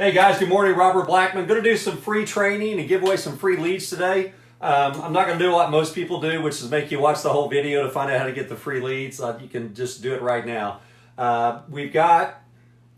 Hey guys, good morning. Robert Blackman. Going to do some free training and give away some free leads today. I'm not going to do what most people do, which is make you watch the whole video to find out how to get the free leads. You can just do it right now. We've got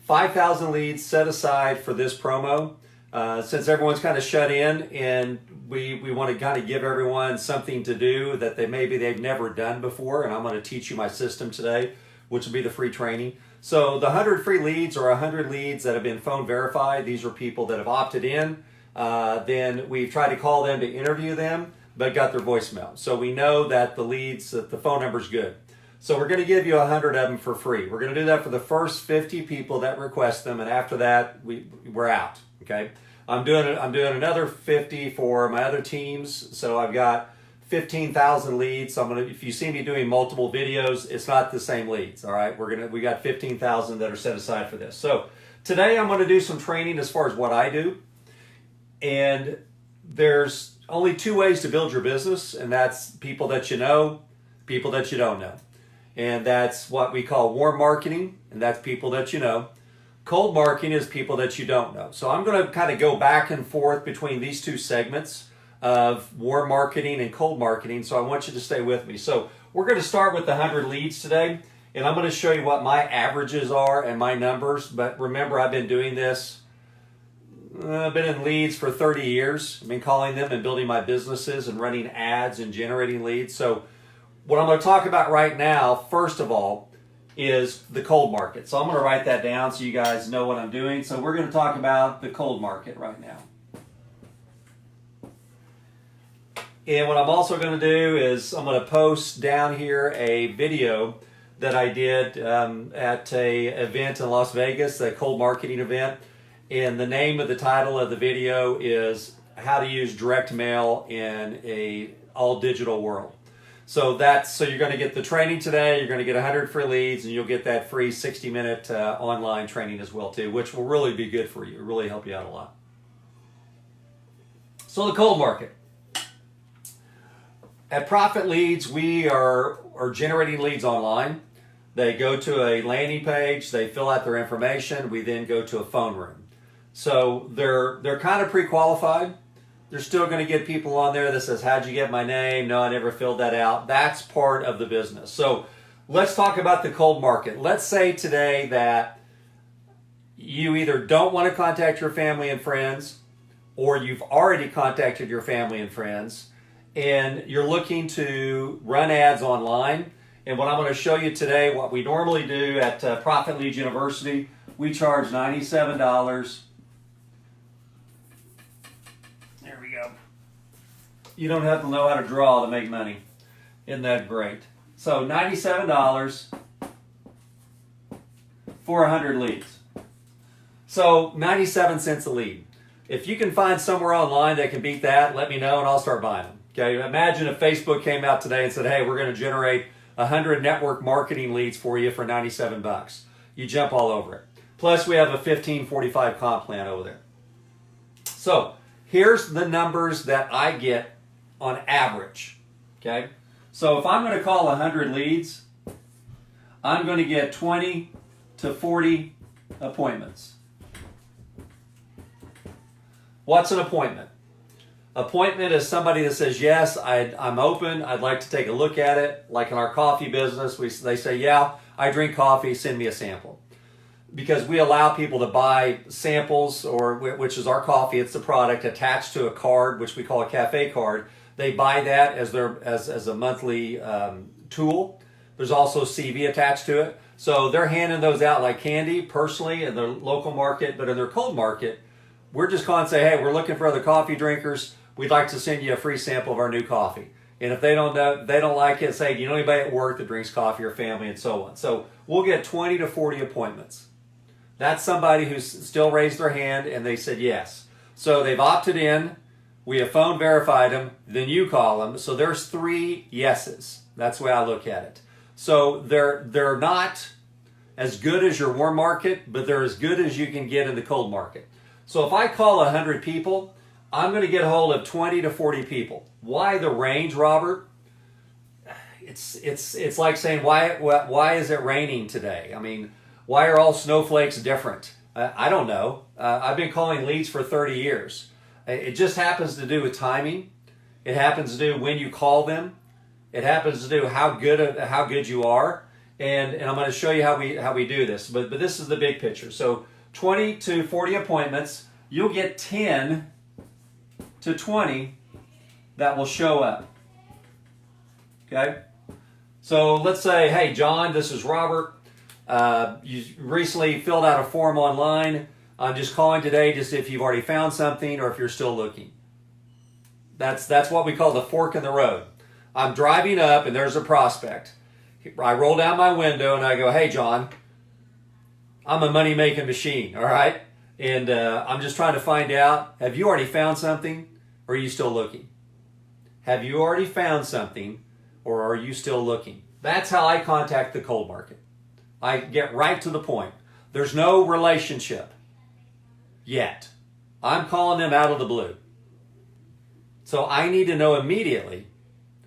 5,000 leads set aside for this promo. Since everyone's kind of shut in and we want to kind of give everyone something to do that maybe they've never done before, and I'm going to teach you my system today, which will be the free training. So the 100 free leads are 100 leads that have been phone verified. These are people that have opted in. Then we've tried to call them to interview them, but got their voicemail. So we know that the leads, that the phone number's good. So we're going to give you 100 of them for free. We're going to do that for the first 50 people that request them, and after that, we're out. Okay. I'm doing another 50 for my other teams. So I've got 15,000 leads. So if you see me doing multiple videos, it's not the same leads. All right. We got 15,000 that are set aside for this. So today I'm going to do some training as far as what I do. And there's only two ways to build your business, and that's people that you know, people that you don't know. And that's what we call warm marketing, and that's people that you know. Cold marketing is people that you don't know. So I'm going to kind of go back and forth between these two segments of warm marketing and cold marketing. So I want you to stay with me. So we're going to start with the 100 leads today, and I'm going to show you what my averages are and my numbers. But remember, I've been doing this. I've been in leads for 30 years. I've been calling them and building my businesses and running ads and generating leads. So what I'm going to talk about right now, first of all, is the cold market. So I'm going to write that down so you guys know what I'm doing. So we're going to talk about the cold market right now. And what I'm also going to do is I'm going to post down here a video that I did at a event in Las Vegas, a cold marketing event. And the name of the title of the video is How to Use Direct Mail in a All Digital World. So you're going to get the training today, you're going to get 100 free leads, and you'll get that free 60-minute online training as well too, which will really be good for you, really help you out a lot. So the cold market. At Profit Leads, we are generating leads online. They go to a landing page, they fill out their information, we then go to a phone room. So they're kind of pre-qualified. They're still going to get people on there that says, how'd you get my name? No, I never filled that out. That's part of the business. So let's talk about the cold market. Let's say today that you either don't want to contact your family and friends, or you've already contacted your family and friends, and you're looking to run ads online. And what I'm going to show you today, what we normally do at Profit Leads University, we charge $97. There we go. You don't have to know how to draw to make money. Isn't that great? So $97 for 100 leads. So 97 cents a lead. If you can find somewhere online that can beat that, let me know and I'll start buying them. Okay, imagine if Facebook came out today and said, hey, we're going to generate 100 network marketing leads for you for 97 bucks. You jump all over it. Plus, we have a 1545 comp plan over there. So here's the numbers that I get on average. Okay, so if I'm going to call 100 leads, I'm going to get 20 to 40 appointments. What's an appointment? Appointment is somebody that says, yes, I'm open, I'd like to take a look at it. Like in our coffee business, they say, yeah, I drink coffee, send me a sample. Because we allow people to buy samples, which is our coffee, it's the product, attached to a card, which we call a cafe card. They buy that as a monthly tool. There's also CV attached to it. So they're handing those out like candy personally in their local market, but in their cold market, we're just calling and say, hey, we're looking for other coffee drinkers. We'd like to send you a free sample of our new coffee. And if they don't like it, say, do you know anybody at work that drinks coffee or family and so on. So we'll get 20 to 40 appointments. That's somebody who's still raised their hand and they said yes. So they've opted in. We have phone verified them. Then you call them. So there's 3 yeses. That's the way I look at it. So they're not as good as your warm market, but they're as good as you can get in the cold market. So if I call 100 people, I'm going to get a hold of 20 to 40 people. Why the range, Robert? It's like saying, why is it raining today? I mean, why are all snowflakes different? I don't know. I've been calling leads for 30 years. It just happens to do with timing. It happens to do when you call them. It happens to do how good you are. And I'm going to show you how we do this. But this is the big picture. So 20 to 40 appointments, you'll get 10 to 20 that will show up. Okay? So let's say, hey, John, this is Robert. You recently filled out a form online. I'm just calling today to see if you've already found something or if you're still looking. That's what we call the fork in the road. I'm driving up and there's a prospect. I roll down my window and I go, hey, John, I'm a money-making machine, all right? And I'm just trying to find out, have you already found something or are you still looking? Have you already found something or are you still looking? That's how I contact the cold market. I get right to the point. There's no relationship yet. I'm calling them out of the blue. So I need to know immediately,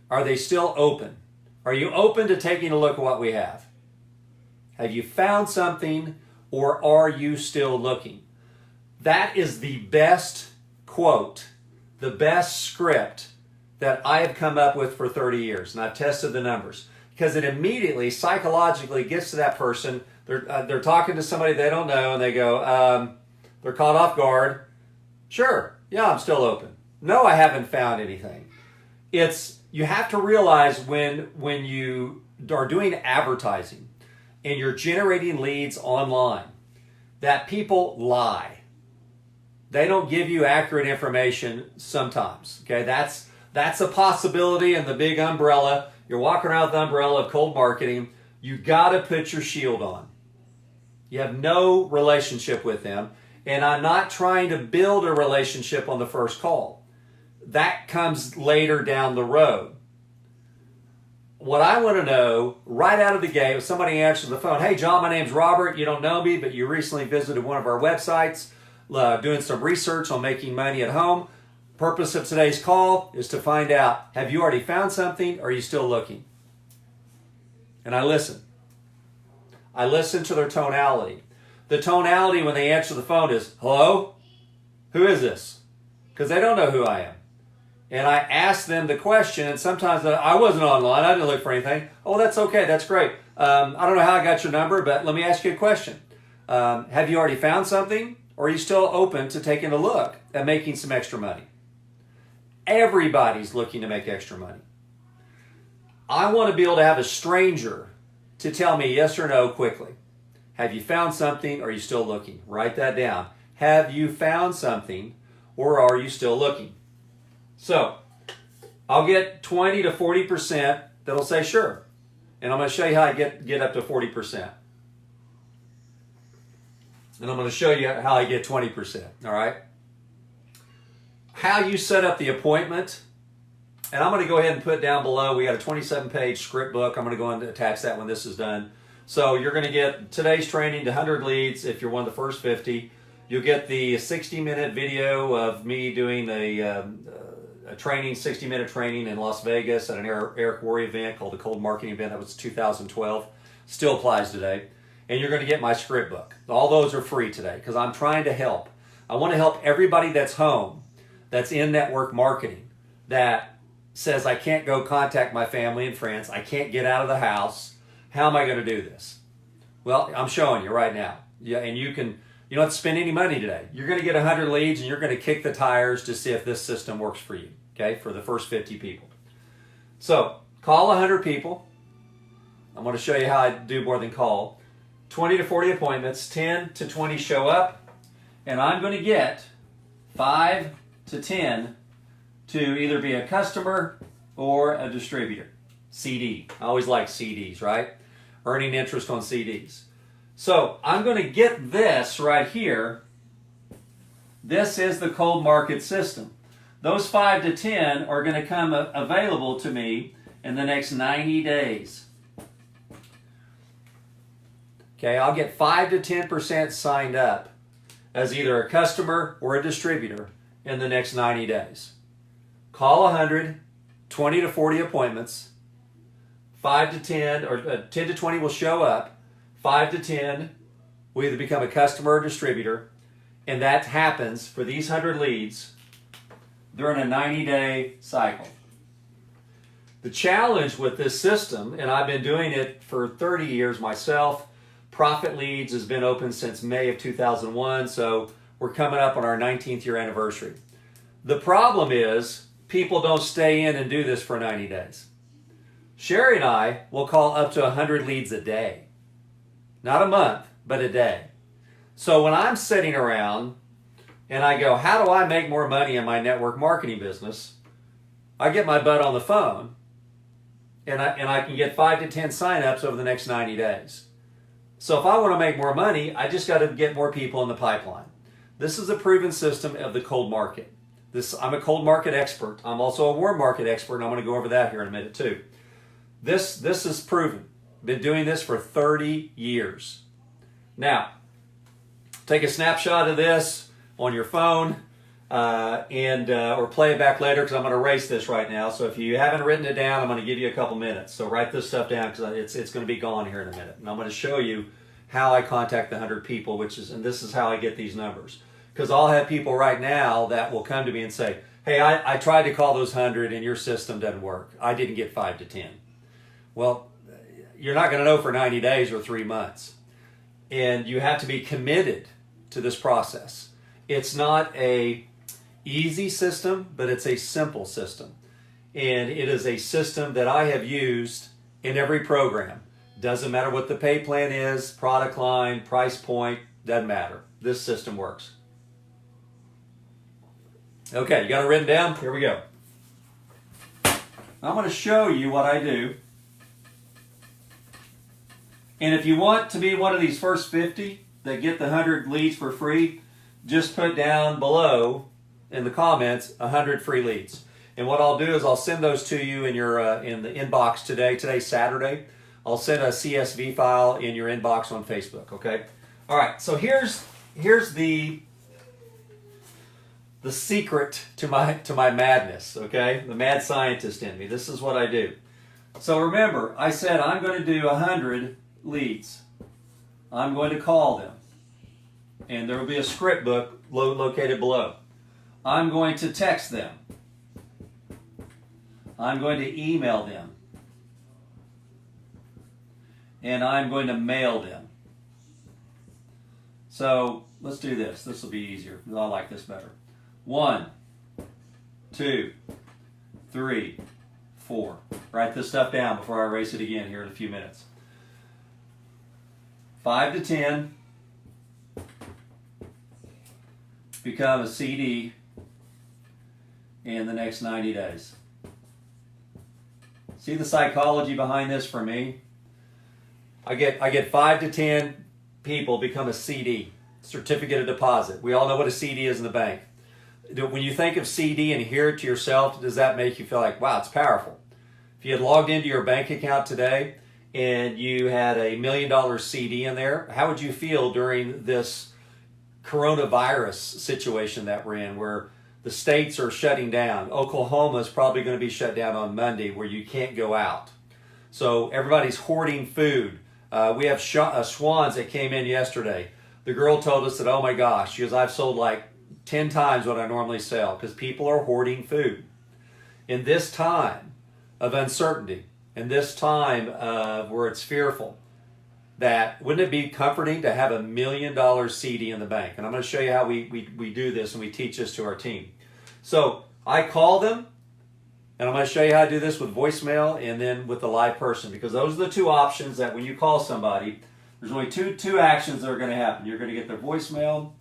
are they still open? Are you open to taking a look at what we have? Have you found something or are you still looking? That is the best quote, the best script that I have come up with for 30 years. And I've tested the numbers because it immediately psychologically gets to that person. They're talking to somebody they don't know and they go, they're caught off guard. Sure, yeah, I'm still open. No, I haven't found anything. You have to realize when you are doing advertising and you're generating leads online that people lie. They don't give you accurate information sometimes. Okay, that's a possibility in the big umbrella. You're walking around with the umbrella of cold marketing. You got to put your shield on. You have no relationship with them. And I'm not trying to build a relationship on the first call. That comes later down the road. What I want to know right out of the gate, if somebody answers the phone, hey, John, my name's Robert. You don't know me, but you recently visited one of our websites, doing some research on making money at home. Purpose of today's call is to find out, have you already found something or are you still looking? And I listen. I listen to their tonality. The tonality when they answer the phone is, hello? Who is this? Because they don't know who I am. And I ask them the question, and sometimes I wasn't online. I didn't look for anything. Oh, that's okay. That's great. I don't know how I got your number, but let me ask you a question. Have you already found something, or are you still open to taking a look at making some extra money? Everybody's looking to make extra money. I want to be able to have a stranger to tell me yes or no quickly. Have you found something, or are you still looking? Write that down. Have you found something, or are you still looking? So, I'll get 20 to 40% that'll say sure. And I'm going to show you how I get up to 40%. And I'm going to show you how I get 20%. All right? How you set up the appointment. And I'm going to go ahead and put down below, we got a 27-page script book. I'm going to go and attach that when this is done. So you're going to get today's training to 100 leads if you're one of the first 50. You'll get the 60-minute video of me doing a training, 60-minute training in Las Vegas at an Eric Worre event called the Cold Marketing Event. That was 2012. Still applies today. And you're going to get my script book. All those are free today because I'm trying to help. I want to help everybody that's home, that's in network marketing, that says I can't go contact my family and friends. I can't get out of the house. How am I going to do this? Well, I'm showing you right now. Yeah, and you don't have to spend any money today. You're going to get 100 leads and you're going to kick the tires to see if this system works for you, okay, for the first 50 people. So call 100 people. I'm going to show you how I do more than call. 20 to 40 appointments, 10 to 20 show up, and I'm going to get 5 to 10 to either be a customer or a distributor. CD. I always like CDs, right? Earning interest on CDs. So I'm going to get this right here. This is the cold market system. Those 5 to 10 are going to come available to me in the next 90 days. Okay, I'll get 5 to 10% signed up as either a customer or a distributor in the next 90 days. Call 100, 20 to 40 appointments, 5 to 10, or 10 to 20 will show up, 5 to 10 will either become a customer or distributor, and that happens for these 100 leads during a 90-day cycle. The challenge with this system, and I've been doing it for 30 years myself, Profit Leads has been open since May of 2001, so we're coming up on our 19th year anniversary. The problem is people don't stay in and do this for 90 days. Sherry and I will call up to 100 leads a day. Not a month, but a day. So when I'm sitting around and I go, how do I make more money in my network marketing business? I get my butt on the phone and I can get 5 to 10 signups over the next 90 days. So if I want to make more money, I just got to get more people in the pipeline. This is a proven system of the cold market. I'm a cold market expert. I'm also a warm market expert, and I'm going to go over that here in a minute too. This is proven. Been doing this for 30 years. Now, take a snapshot of this on your phone or play it back later, because I'm going to erase this right now. So if you haven't written it down, I'm going to give you a couple minutes. So write this stuff down, because it's going to be gone here in a minute. And I'm going to show you how I contact the 100 people, and this is how I get these numbers. Because I'll have people right now that will come to me and say, hey, I tried to call those 100 and your system doesn't work. I didn't get 5 to 10. Well, you're not going to know for 90 days or 3 months. And you have to be committed to this process. It's not a easy system, but it's a simple system. And it is a system that I have used in every program. Doesn't matter what the pay plan is, product line, price point, doesn't matter. This system works. Okay, you got it written down? Here we go. I'm going to show you what I do. And if you want to be one of these first 50 that get the 100 leads for free, just put down below in the comments 100 free leads. And what I'll do is I'll send those to you in your in the inbox today. Today's Saturday. I'll send a CSV file in your inbox on Facebook. Okay. All right. So here's the secret to my madness. Okay, the mad scientist in me. This is what I do. So remember, I said I'm going to do 100 leads. I'm going to call them, and there will be a script book located below. I'm going to text them. I'm going to email them. And I'm going to mail them. So let's do this. This will be easier. I like this better. 1, 2, 3, 4. Write this stuff down before I erase it again here in a few minutes. 5 to 10 become a CD in the next 90 days. See the psychology behind this for me? I get 5 to 10 people become a CD, certificate of deposit. We all know what a CD is in the bank. When you think of CD and hear it to yourself, does that make you feel like, wow, it's powerful? If you had logged into your bank account today and you had $1 million CD in there, how would you feel during this coronavirus situation that we're in, where the states are shutting down? Oklahoma is probably going to be shut down on Monday, where you can't go out. So everybody's hoarding food. We have swans that came in yesterday. The girl told us that, oh my gosh, she goes, I've sold like 10 times what I normally sell, because people are hoarding food. In this time of uncertainty, in this time of where it's fearful, that wouldn't it be comforting to have $1 million CD in the bank? And I'm going to show you how we do this, and we teach this to our team. So I call them, and I'm going to show you how to do this with voicemail and then with the live person, because those are the two options that when you call somebody, there's only two actions that are going to happen. You're going to get their voicemail,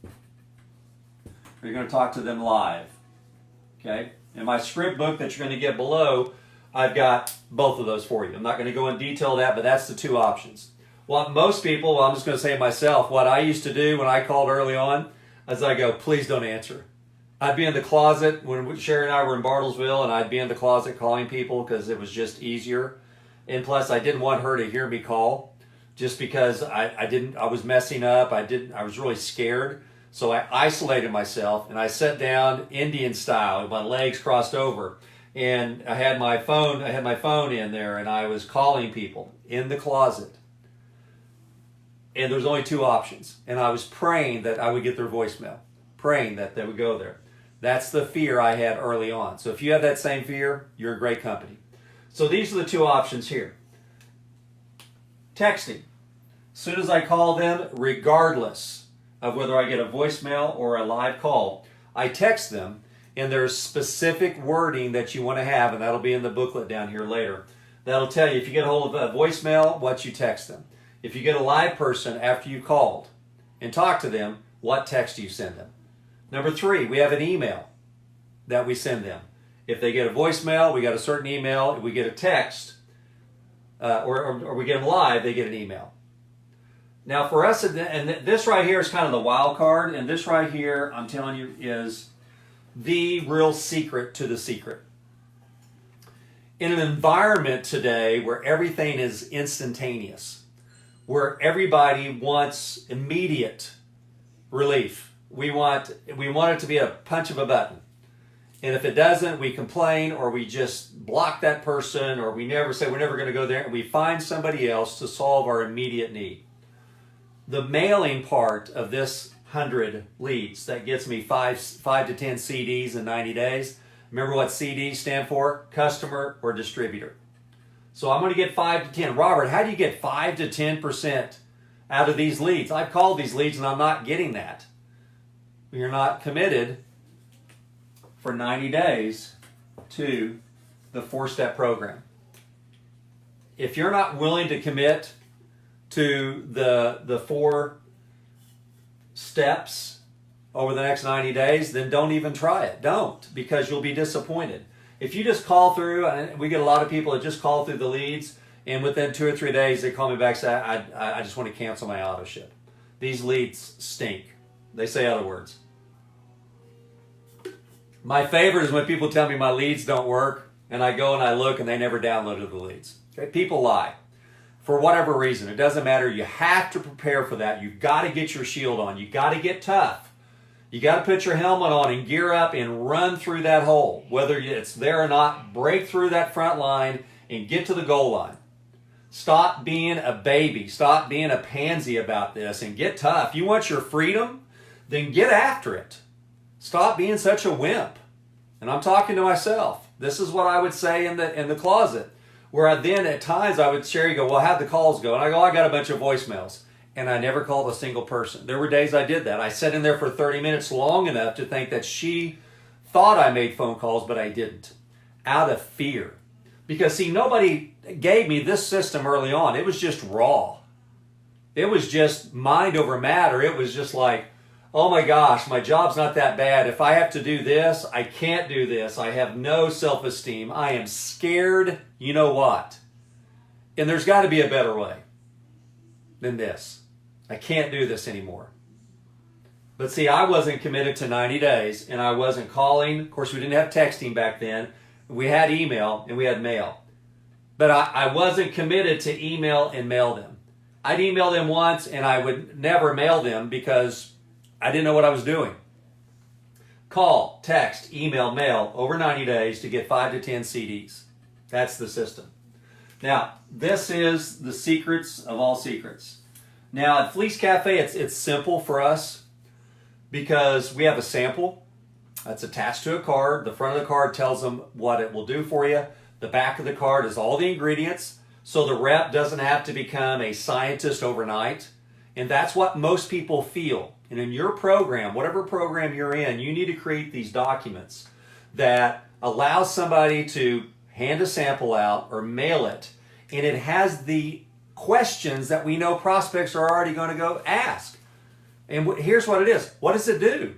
or you're going to talk to them live. Okay? In my script book that you're going to get below, I've got both of those for you. I'm not going to go in detail that, but that's the two options. Well, most people, well, I'm just going to say myself, what I used to do when I called early on, is I go, please don't answer. I'd be in the closet when Sherry and I were in Bartlesville, and I'd be in the closet calling people because it was just easier. And plus, I didn't want her to hear me call, just because I was messing up. I was really scared. So I isolated myself, and I sat down Indian style with my legs crossed over, and I had my phone in there, and I was calling people in the closet. and there's only two options. And I was praying that I would get their voicemail, praying that they would go there. That's the fear I had early on. So if you have that same fear, you're in great company. So these are the two options here. Texting. As soon as I call them, regardless of whether I get a voicemail or a live call, I text them, and there's specific wording that you want to have, and that'll be in the booklet down here later. That'll tell you if you get a hold of a voicemail, what you text them. If you get a live person after you called and talk to them, what text do you send them? Number 3, we have an email that we send them. If they get a voicemail, we got a certain email. If we get a text, or we get them live, they get an email. Now for us, and this right here is kind of the wild card, and this right here, I'm telling you, is the real secret to the secret. In an environment today where everything is instantaneous, where everybody wants immediate relief, we want it to be a punch of a button. And if it doesn't, we complain, or we just block that person, or we never say we're never going to go there, and we find somebody else to solve our immediate need. The mailing part of this 100 leads that gets me 5 to 10 CDs in 90 days. Remember what CDs stand for? Customer or distributor. So I'm going to get 5 to 10. Robert, how do you get 5 to 10% out of these leads? I've called these leads and I'm not getting that. You're not committed for 90 days to the 4-step program. If you're not willing to commit to the 4 steps over the next 90 days, then don't even try it. Don't, because you'll be disappointed. If you just call through, and we get a lot of people that just call through the leads, and within 2 or 3 days they call me back and say, I just want to cancel my auto ship. These leads stink. They say other words. My favorite is when people tell me my leads don't work, and I go and I look and they never downloaded the leads. Okay? People lie. For whatever reason, it doesn't matter. You have to prepare for that. You've got to get your shield on. You've got to get tough. You got to put your helmet on and gear up and run through that hole. Whether it's there or not, break through that front line and get to the goal line. Stop being a baby. Stop being a pansy about this and get tough. You want your freedom? Then get after it. Stop being such a wimp. And I'm talking to myself. This is what I would say in the closet. Where then at times I would share, you go, well, how'd the calls go? And I go, I got a bunch of voicemails. And I never called a single person. There were days I did that. I sat in there for 30 minutes long enough to think that she thought I made phone calls, but I didn't. Out of fear. Because see, nobody gave me this system early on. It was just raw. It was just mind over matter. It was just like, oh my gosh, my job's not that bad. If I have to do this, I can't do this. I have no self-esteem. I am scared. You know what? And there's got to be a better way than this. I can't do this anymore. But see, I wasn't committed to 90 days, and I wasn't calling. Of course, we didn't have texting back then. We had email, and we had mail. But I wasn't committed to email and mail them. I'd email them once, and I would never mail them because I didn't know what I was doing. Call, text, email, mail over 90 days to get 5 to 10 CDs. That's the system. Now, this is the secrets of all secrets. Now, at Fleece Cafe, it's simple for us because we have a sample that's attached to a card. The front of the card tells them what it will do for you. The back of the card is all the ingredients, so the rep doesn't have to become a scientist overnight. And that's what most people feel. And in your program, whatever program you're in, you need to create these documents that allow somebody to hand a sample out or mail it, and it has the questions that we know prospects are already going to go ask. And here's what it is. What does it do?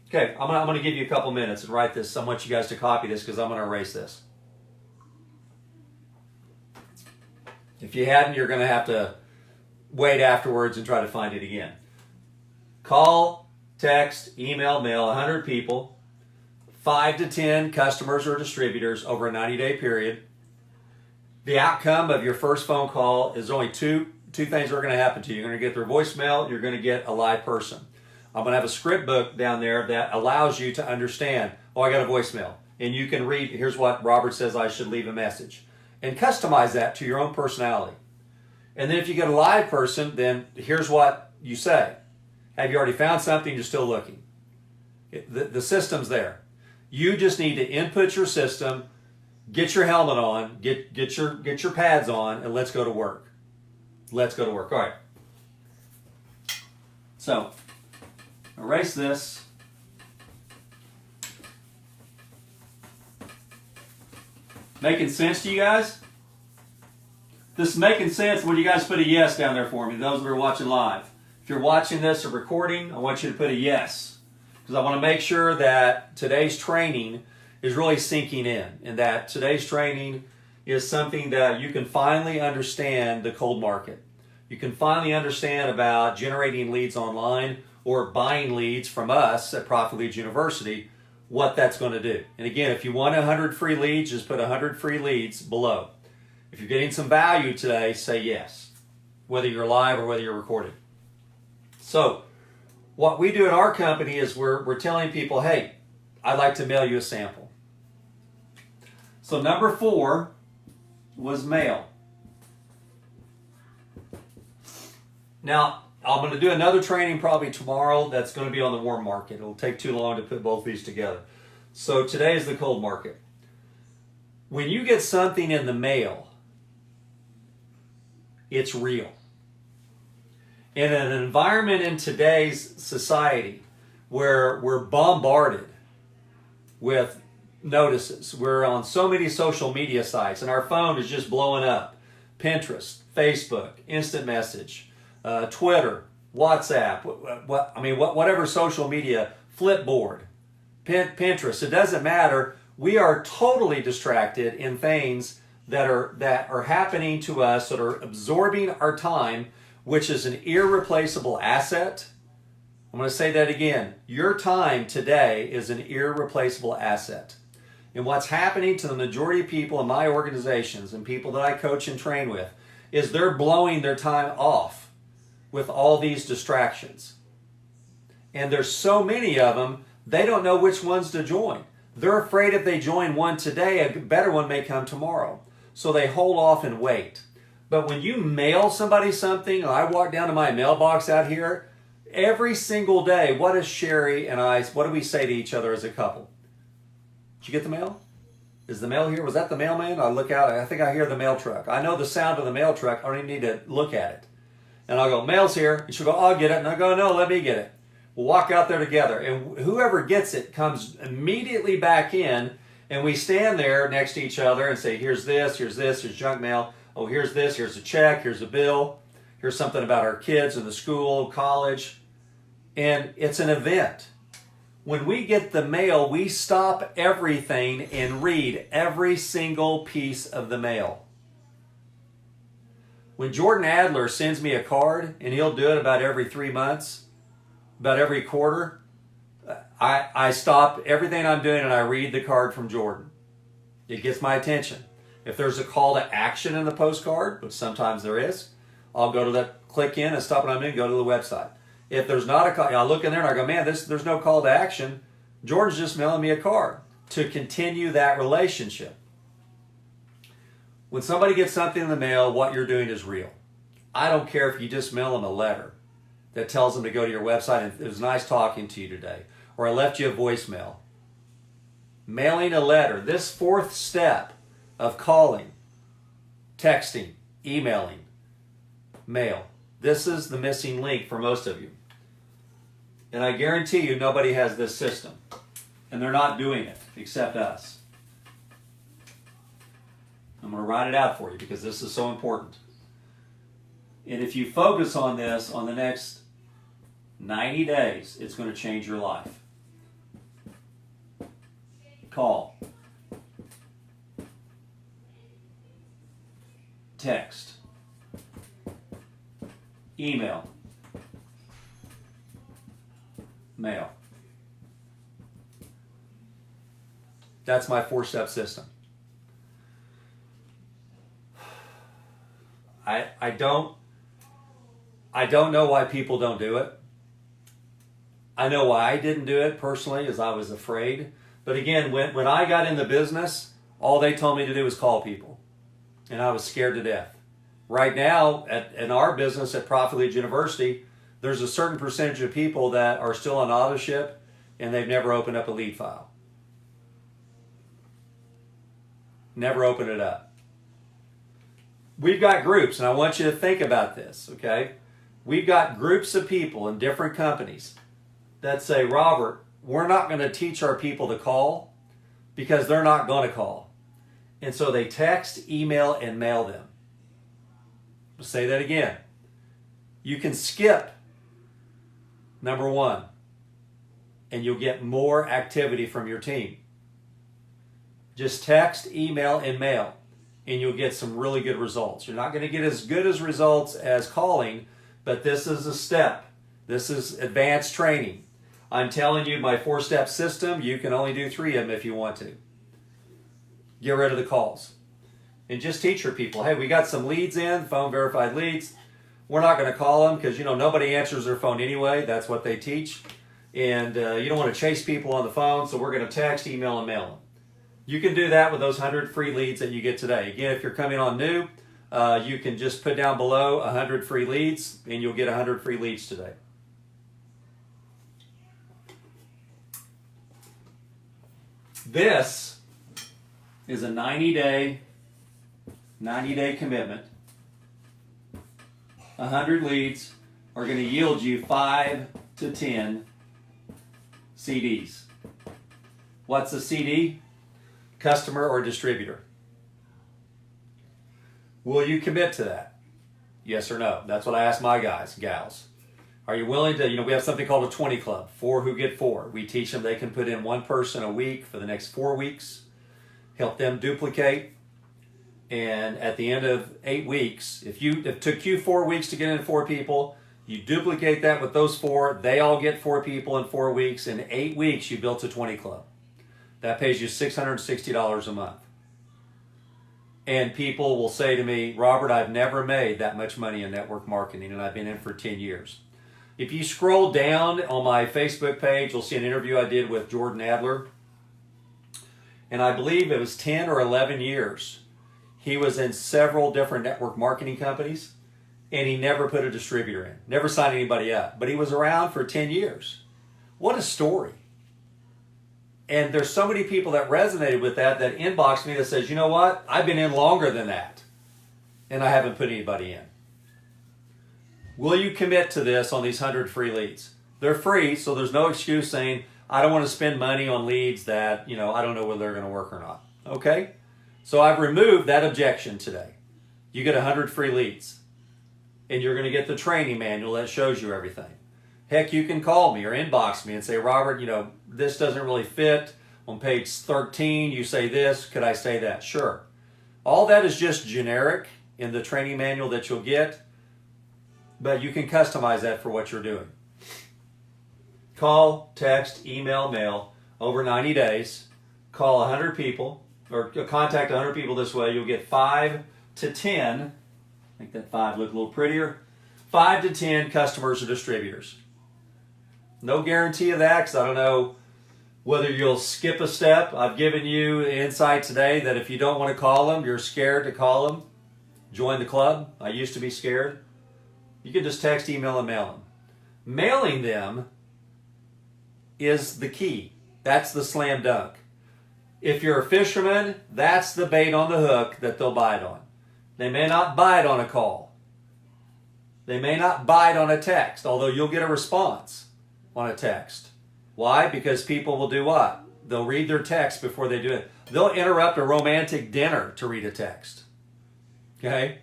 Okay, I'm going to give you a couple minutes and write this. I want you guys to copy this because I'm going to erase this. If you hadn't, you're going to have to wait afterwards and try to find it again. Call, text, email, mail 100 people, 5 to 10 customers or distributors over a 90-day period. The outcome of your first phone call is only two things are going to happen to you. You're going to get their voicemail, you're going to get a live person. I'm going to have a script book down there that allows you to understand, oh, I got a voicemail. And you can read, here's what Robert says I should leave a message. And customize that to your own personality. And then if you get a live person, then here's what you say. Have you already found something? You're still looking. The system's there. You just need to input your system, get your helmet on, get your pads on, and let's go to work. Let's go to work. All right. So, erase this. Making sense to you guys? This is making sense when you guys put a yes down there for me, those that are watching live. If you're watching this or recording, I want you to put a yes. Because I want to make sure that today's training is really sinking in. And that today's training is something that you can finally understand the cold market. You can finally understand about generating leads online or buying leads from us at Profit Leads University, what that's going to do. And again, if you want 100 free leads, just put 100 free leads below. If you're getting some value today, say yes, whether you're live or whether you're recorded. So what we do at our company is we're telling people, hey, I'd like to mail you a sample. So number 4 was mail. Now, I'm going to do another training probably tomorrow that's going to be on the warm market. It'll take too long to put both these together. So today is the cold market. When you get something in the mail, it's real. In an environment in today's society where we're bombarded with notices, we're on so many social media sites and our phone is just blowing up. Pinterest, Facebook, instant message, Twitter, WhatsApp, whatever social media, Flipboard, Pinterest, it doesn't matter. We are totally distracted in things that are happening to us, that are absorbing our time, which is an irreplaceable asset. I'm going to say that again. Your time today is an irreplaceable asset. And what's happening to the majority of people in my organizations and people that I coach and train with is they're blowing their time off with all these distractions. And there's so many of them, they don't know which ones to join. They're afraid if they join one today, a better one may come tomorrow. So they hold off and wait. But when you mail somebody something, I walk down to my mailbox out here, every single day, what does Sherry and I, what do we say to each other as a couple? Did you get the mail? Is the mail here? Was that the mailman? I look out, I think I hear the mail truck. I know the sound of the mail truck, I don't even need to look at it. And I'll go, mail's here. And she'll go, I'll get it. And I go, no, let me get it. We'll walk out there together. And whoever gets it comes immediately back in. And we stand there next to each other and say, here's this, here's junk mail. Oh, here's this, here's a check, here's a bill. Here's something about our kids in the school, college. And it's an event. When we get the mail, we stop everything and read every single piece of the mail. When Jordan Adler sends me a card, and he'll do it about every 3 months, about every quarter, I stop everything I'm doing and I read the card from Jordan. It gets my attention. If there's a call to action in the postcard, which sometimes there is, I'll go to that, click in and stop what I'm doing, go to the website. If there's not a call, I look in there and I go, man, there's no call to action. Jordan's just mailing me a card to continue that relationship. When somebody gets something in the mail, what you're doing is real. I don't care if you just mail them a letter that tells them to go to your website and it was nice talking to you today, or I left you a voicemail. Mailing a letter, this 4th step of calling, texting, emailing, mail. This is the missing link for most of you. And I guarantee you nobody has this system. And they're not doing it except us. I'm going to write it out for you because this is so important. And if you focus on this on the next 90 days, it's going to change your life. Call. Text. Email. Mail. That's my 4-step system. I don't know why people don't do it. I know why I didn't do it personally, as I was afraid. But again, when I got in the business, all they told me to do was call people. And I was scared to death. Right now, in our business at Profit Leads University, there's a certain percentage of people that are still on autoship and they've never opened up a lead file. Never opened it up. We've got groups, and I want you to think about this, okay? We've got groups of people in different companies that say, Robert, we're not going to teach our people to call because they're not going to call. And so they text, email, and mail them. I'll say that again. You can skip number one, and you'll get more activity from your team. Just text, email, and mail, and you'll get some really good results. You're not going to get as good as results as calling, but this is a step. This is advanced training. I'm telling you, my 4-step system, you can only do 3 of them if you want to. Get rid of the calls. And just teach your people, hey, we got some leads in, phone verified leads. We're not going to call them because, nobody answers their phone anyway. That's what they teach. And you don't want to chase people on the phone, so we're going to text, email, and mail them. You can do that with those 100 free leads that you get today. Again, if you're coming on new, you can just put down below 100 free leads, and you'll get 100 free leads today. This is a 90-day commitment. 100 leads are going to yield you 5 to 10 CDs. What's a CD? Customer or distributor. Will you commit to that? Yes or no? That's what I ask my guys, gals. Are you willing to, we have something called a 20 club, 4 who get 4. We teach them they can put in 1 person a week for the next 4 weeks, help them duplicate, and at the end of 8 weeks, if it took you 4 weeks to get in 4 people, you duplicate that with those 4, they all get 4 people in 4 weeks. In 8 weeks, you built a 20 club. That pays you $660 a month. And people will say to me, Robert, I've never made that much money in network marketing, and I've been in for 10 years. If you scroll down on my Facebook page, you'll see an interview I did with Jordan Adler. And I believe it was 10 or 11 years. He was in several different network marketing companies, and he never put a distributor in, never signed anybody up. But he was around for 10 years. What a story. And there's so many people that resonated with that inbox me that says, you know what? I've been in longer than that, and I haven't put anybody in. Will you commit to this on these 100 free leads? They're free, so there's no excuse saying, I don't want to spend money on leads that, I don't know whether they're going to work or not. Okay? So I've removed that objection today. You get 100 free leads, and you're going to get the training manual that shows you everything. Heck, you can call me or inbox me and say, Robert, this doesn't really fit. On page 13, you say this. Could I say that? Sure. All that is just generic in the training manual that you'll get, but you can customize that for what you're doing. Call, text, email, mail over 90 days. Call 100 people or contact 100 people this way. You'll get 5 to 10. Make that 5 look a little prettier. 5 to 10 customers or distributors. No guarantee of that because I don't know whether you'll skip a step. I've given you insight today that if you don't want to call them, you're scared to call them, join the club. I used to be scared. You can just text, email, and mail them. Mailing them is the key. That's the slam dunk. If you're a fisherman, that's the bait on the hook that they'll bite on. They may not bite on a call. They may not bite on a text, although you'll get a response on a text. Why? Because people will do what? They'll read their text before they do it. They'll interrupt a romantic dinner to read a text. Okay?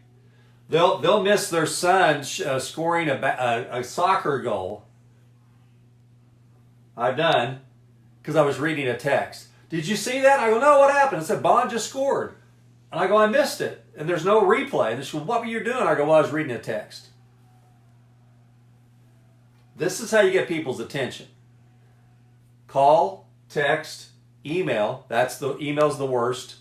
They'll miss their son scoring a soccer goal. I've done because I was reading a text. Did you see that? I go, no, what happened? It said, Bond just scored. And I go, I missed it. And there's no replay. And they say, well, what were you doing? I go, well, I was reading a text. This is how you get people's attention. Call, text, email. Email's the worst.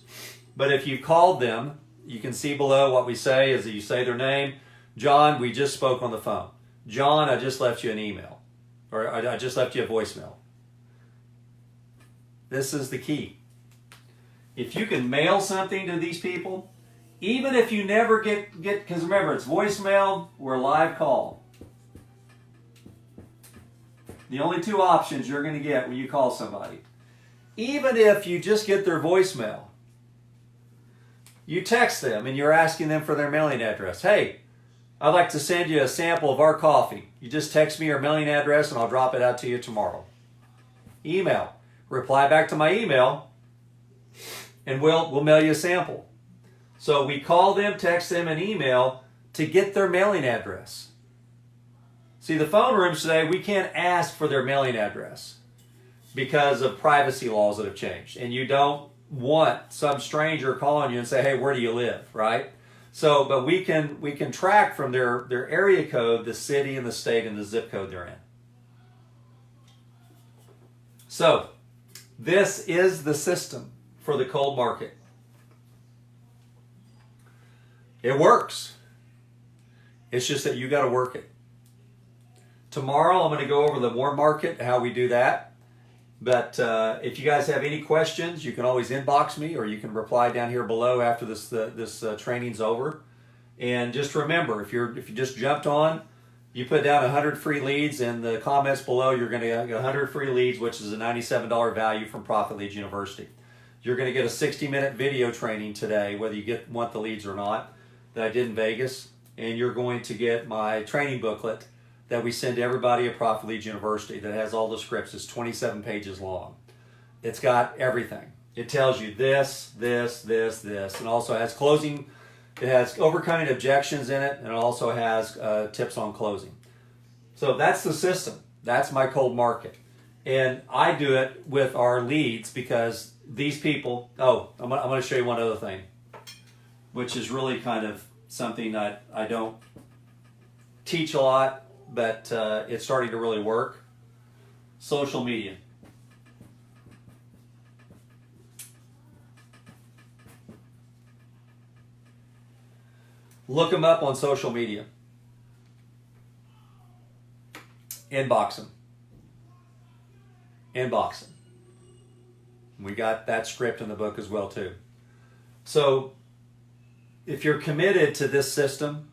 But if you called them, you can see below what we say is that you say their name. John, we just spoke on the phone. John, I just left you an email. Or I just left you a voicemail. This is the key. If you can mail something to these people, Even if you never get, because remember, it's voicemail or live call. The only two options you're going to get when you call somebody. Even if you just get their voicemail, you text them and you're asking them for their mailing address. Hey, I'd like to send you a sample of our coffee. You just text me your mailing address and I'll drop it out to you tomorrow. Email. Reply back to my email and we'll mail you a sample. So we call them, text them, and email to get their mailing address. See, the phone rooms today, we can't ask for their mailing address because of privacy laws that have changed. And you don't want some stranger calling you and say, hey, where do you live, right? So, but we can track from their area code, the city and the state and the zip code they're in. So, this is the system for the cold market. It works. It's just that you got to work it. Tomorrow I'm going to go over the warm market, how we do that. But if you guys have any questions, you can always inbox me or you can reply down here below after this training's over. And just remember, if you just jumped on, you put down 100 free leads in the comments below, you're going to get 100 free leads, which is a $97 value from Profit Leads University. You're going to get a 60-minute video training today, whether you want the leads or not, that I did in Vegas. And you're going to get my training booklet that we send to everybody at Profit Leads University that has all the scripts. It's 27 pages long. It's got everything. It tells you this, and also has closing. It has overcoming objections in it, and it also has tips on closing. So that's the system. That's my cold market. And I do it with our leads because these people, I'm going to show you one other thing, which is really kind of something that I don't teach a lot, but it's starting to really work. Social media. Look them up on social media. Inbox them. Inbox them. We got that script in the book as well too. So if you're committed to this system,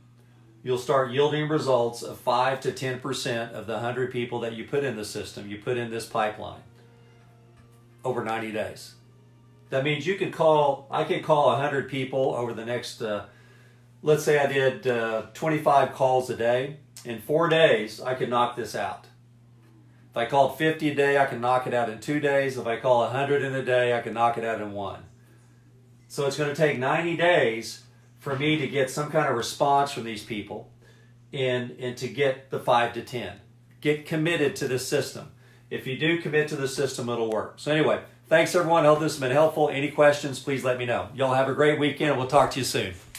you'll start yielding results of 5 to 10% of the 100 people that you put in the system, you put in this pipeline over 90 days. That means I could call 100 people over the next, let's say I did 25 calls a day. In 4 days, I could knock this out. If I called 50 a day, I can knock it out in 2 days. If I call 100 in a day, I can knock it out in 1. So it's going to take 90 days for me to get some kind of response from these people and to get the 5 to 10. Get committed to this system. If you do commit to the system, it'll work. So anyway, thanks everyone. I hope this has been helpful. Any questions, please let me know. Y'all have a great weekend. We'll talk to you soon.